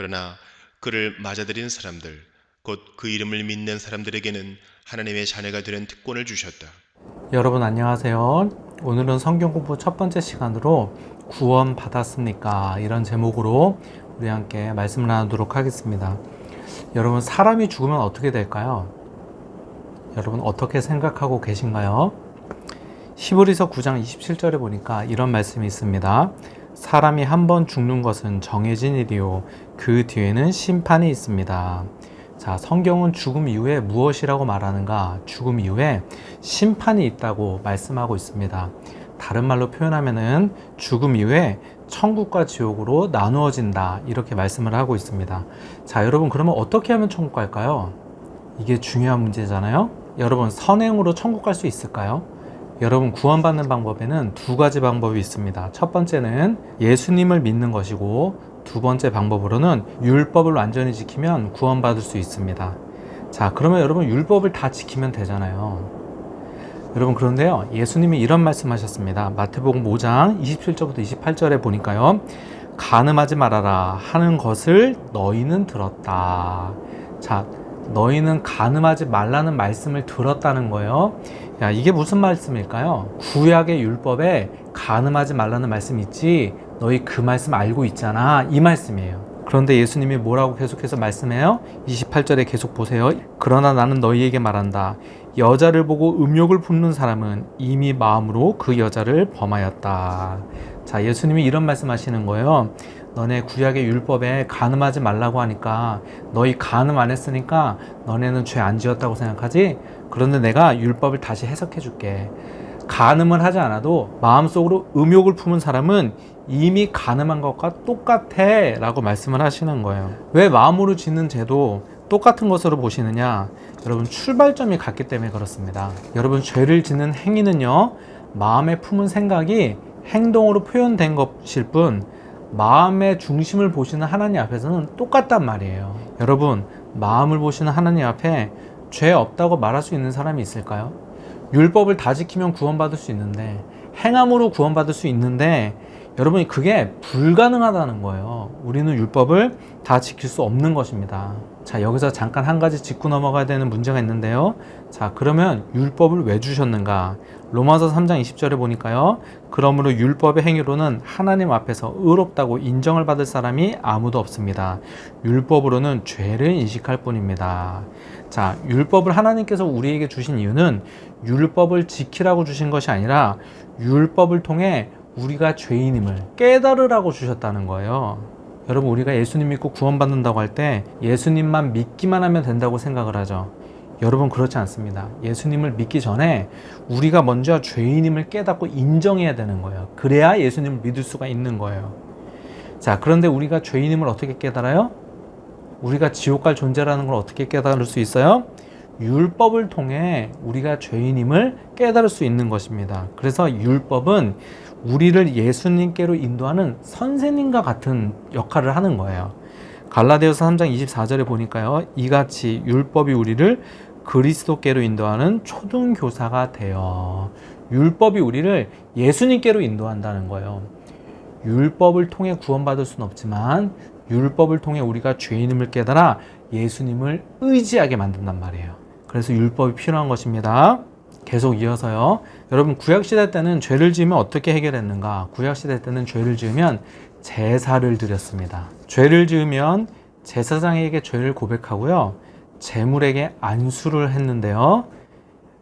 그러나 그를 맞아들인 사람들, 곧 그 이름을 믿는 사람들에게는 하나님의 자녀가 되는 특권을 주셨다. 여러분 안녕하세요. 오늘은 성경 공부 첫 번째 시간으로 구원 받았습니까? 이런 제목으로 우리 함께 말씀을 나누도록 하겠습니다. 여러분, 사람이 죽으면 어떻게 될까요? 여러분 어떻게 생각하고 계신가요? 히브리서 9장 27절에 보니까 이런 말씀이 있습니다. 사람이 한 번 죽는 것은 정해진 일이요 그 뒤에는 심판이 있습니다. 자, 성경은 죽음 이후에 무엇이라고 말하는가? 죽음 이후에 심판이 있다고 말씀하고 있습니다. 다른 말로 표현하면은 죽음 이후에 천국과 지옥으로 나누어진다, 이렇게 말씀을 하고 있습니다. 자, 여러분, 그러면 어떻게 하면 천국 갈까요? 이게 중요한 문제잖아요. 여러분, 선행으로 천국 갈 수 있을까요? 여러분, 구원받는 방법에는 두 가지 방법이 있습니다. 첫 번째는 예수님을 믿는 것이고, 두 번째 방법으로는 율법을 완전히 지키면 구원받을 수 있습니다. 자, 그러면 여러분, 율법을 다 지키면 되잖아요. 여러분, 그런데요, 예수님이 이런 말씀하셨습니다. 마태복음 5장 27절부터 28절에 보니까요, 간음하지 말아라 하는 것을 너희는 들었다. 자, 너희는 간음하지 말라는 말씀을 들었다는 거예요. 야, 이게 무슨 말씀일까요? 구약의 율법에 간음하지 말라는 말씀이 있지, 너희 그 말씀 알고 있잖아, 이 말씀이에요. 그런데 예수님이 뭐라고 계속해서 말씀해요? 28절에 계속 보세요. 그러나 나는 너희에게 말한다. 여자를 보고 음욕을 품는 사람은 이미 마음으로 그 여자를 범하였다. 자, 예수님이 이런 말씀하시는 거예요. 너네 구약의 율법에 간음하지 말라고 하니까 너희 간음 안 했으니까 너네는 죄 안 지었다고 생각하지? 그런데 내가 율법을 다시 해석해 줄게. 간음을 하지 않아도 마음속으로 음욕을 품은 사람은 이미 간음한 것과 똑같아 라고 말씀을 하시는 거예요. 왜 마음으로 짓는 죄도 똑같은 것으로 보시느냐? 여러분, 출발점이 같기 때문에 그렇습니다. 여러분, 죄를 짓는 행위는요, 마음에 품은 생각이 행동으로 표현된 것일 뿐, 마음의 중심을 보시는 하나님 앞에서는 똑같단 말이에요. 여러분, 마음을 보시는 하나님 앞에 죄 없다고 말할 수 있는 사람이 있을까요? 율법을 다 지키면 구원받을 수 있는데, 행함으로 구원받을 수 있는데, 여러분이 그게 불가능하다는 거예요. 우리는 율법을 다 지킬 수 없는 것입니다. 자, 여기서 잠깐 한 가지 짚고 넘어가야 되는 문제가 있는데요. 자, 그러면 율법을 왜 주셨는가? 로마서 3장 20절에 보니까요. 그러므로 율법의 행위로는 하나님 앞에서 의롭다고 인정을 받을 사람이 아무도 없습니다. 율법으로는 죄를 인식할 뿐입니다. 자, 율법을 하나님께서 우리에게 주신 이유는 율법을 지키라고 주신 것이 아니라 율법을 통해 우리가 죄인임을 깨달으라고 주셨다는 거예요. 여러분, 우리가 예수님 믿고 구원받는다고 할 때 예수님만 믿기만 하면 된다고 생각을 하죠. 여러분, 그렇지 않습니다. 예수님을 믿기 전에 우리가 먼저 죄인임을 깨닫고 인정해야 되는 거예요. 그래야 예수님을 믿을 수가 있는 거예요. 자, 그런데 우리가 죄인임을 어떻게 깨달아요? 우리가 지옥 갈 존재라는 걸 어떻게 깨달을 수 있어요? 율법을 통해 우리가 죄인임을 깨달을 수 있는 것입니다. 그래서 율법은 우리를 예수님께로 인도하는 선생님과 같은 역할을 하는 거예요. 갈라디아서 3장 24절에 보니까요, 이같이 율법이 우리를 그리스도께로 인도하는 초등교사가 되어, 율법이 우리를 예수님께로 인도한다는 거예요. 율법을 통해 구원받을 수는 없지만 율법을 통해 우리가 죄인임을 깨달아 예수님을 의지하게 만든단 말이에요. 그래서 율법이 필요한 것입니다. 계속 이어서요. 여러분, 구약시대 때는 죄를 지으면 어떻게 해결했는가? 구약시대 때는 죄를 지으면 제사를 드렸습니다. 죄를 지으면 제사장에게 죄를 고백하고요, 제물에게 안수를 했는데요,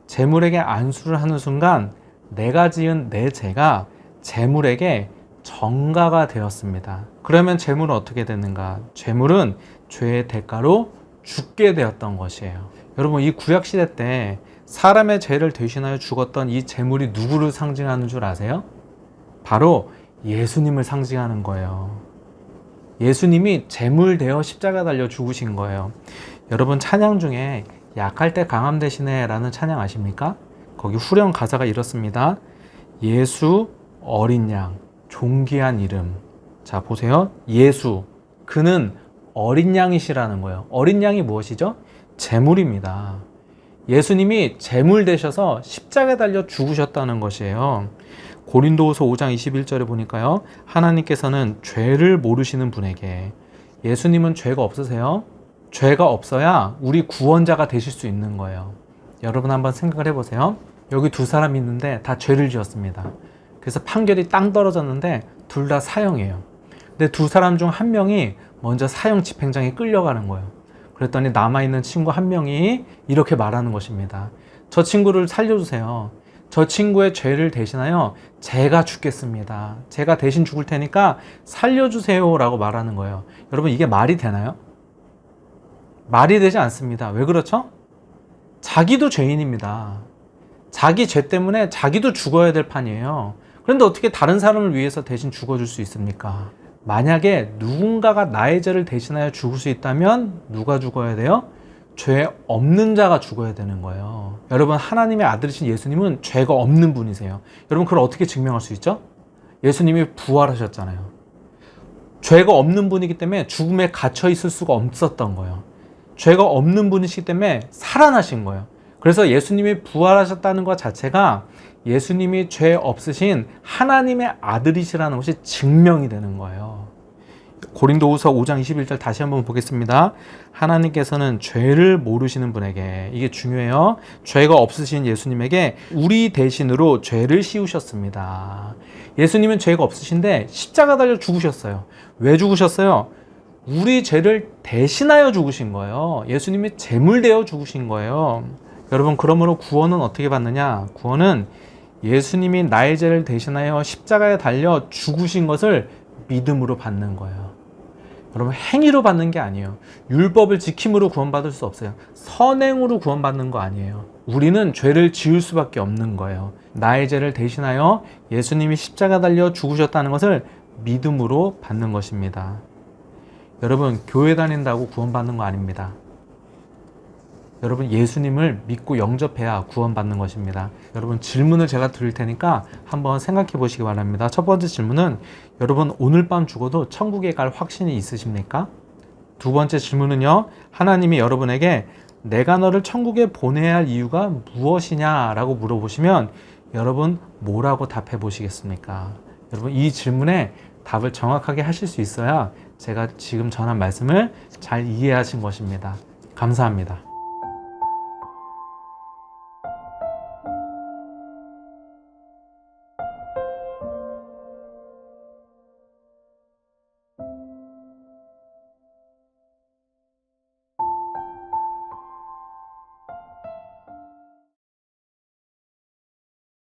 제물에게 안수를 하는 순간 내가 지은 내 죄가 제물에게 전가가 되었습니다. 그러면 제물은 어떻게 됐는가? 제물은 죄의 대가로 죽게 되었던 것이에요. 여러분, 이 구약시대 때 사람의 죄를 대신하여 죽었던 이 제물이 누구를 상징하는 줄 아세요? 바로 예수님을 상징하는 거예요. 예수님이 제물 되어 십자가 달려 죽으신 거예요. 여러분, 찬양 중에 약할 때 강함 대신에 라는 찬양 아십니까? 거기 후렴 가사가 이렇습니다. 예수 어린 양 존귀한 이름. 자, 보세요. 예수, 그는 어린 양이시라는 거예요. 어린 양이 무엇이죠? 제물입니다. 예수님이 제물 되셔서 십자가에 달려 죽으셨다는 것이에요. 고린도후서 5장 21절에 보니까요, 하나님께서는 죄를 모르시는 분에게 예수님은 죄가 없으세요? 죄가 없어야 우리 구원자가 되실 수 있는 거예요. 여러분 한번 생각을 해보세요. 여기 두 사람이 있는데 다 죄를 지었습니다. 그래서 판결이 땅 떨어졌는데 둘 다 사형이에요. 근데 두 사람 중 한 명이 먼저 사형 집행장에 끌려가는 거예요. 그랬더니 남아있는 친구 한 명이 이렇게 말하는 것입니다. 저 친구를 살려주세요. 저 친구의 죄를 대신하여 제가 죽겠습니다. 제가 대신 죽을 테니까 살려주세요 라고 말하는 거예요. 여러분 이게 말이 되나요? 말이 되지 않습니다. 왜 그렇죠? 자기도 죄인입니다. 자기 죄 때문에 자기도 죽어야 될 판이에요. 그런데 어떻게 다른 사람을 위해서 대신 죽어줄 수 있습니까? 만약에 누군가가 나의 죄를 대신하여 죽을 수 있다면 누가 죽어야 돼요? 죄 없는 자가 죽어야 되는 거예요. 여러분 하나님의 아들이신 예수님은 죄가 없는 분이세요. 여러분 그걸 어떻게 증명할 수 있죠? 예수님이 부활하셨잖아요. 죄가 없는 분이기 때문에 죽음에 갇혀 있을 수가 없었던 거예요. 죄가 없는 분이시기 때문에 살아나신 거예요. 그래서 예수님이 부활하셨다는 것 자체가 예수님이 죄 없으신 하나님의 아들이시라는 것이 증명이 되는 거예요. 고린도후서 5장 21절 다시 한번 보겠습니다. 하나님께서는 죄를 모르시는 분에게, 이게 중요해요. 죄가 없으신 예수님에게 우리 대신으로 죄를 씌우셨습니다. 예수님은 죄가 없으신데 십자가 달려 죽으셨어요. 왜 죽으셨어요? 우리 죄를 대신하여 죽으신 거예요. 예수님이 제물되어 죽으신 거예요. 여러분 그러므로 구원은 어떻게 받느냐? 구원은 예수님이 나의 죄를 대신하여 십자가에 달려 죽으신 것을 믿음으로 받는 거예요. 여러분 행위로 받는 게 아니에요. 율법을 지킴으로 구원받을 수 없어요. 선행으로 구원받는 거 아니에요. 우리는 죄를 지을 수밖에 없는 거예요. 나의 죄를 대신하여 예수님이 십자가 달려 죽으셨다는 것을 믿음으로 받는 것입니다. 여러분 교회 다닌다고 구원받는 거 아닙니다. 여러분 예수님을 믿고 영접해야 구원받는 것입니다. 여러분 질문을 제가 드릴 테니까 한번 생각해 보시기 바랍니다. 첫 번째 질문은 여러분 오늘 밤 죽어도 천국에 갈 확신이 있으십니까? 두 번째 질문은요. 하나님이 여러분에게 내가 너를 천국에 보내야 할 이유가 무엇이냐 라고 물어보시면 여러분 뭐라고 답해 보시겠습니까? 여러분 이 질문에 답을 정확하게 하실 수 있어야 제가 지금 전한 말씀을 잘 이해하신 것입니다. 감사합니다.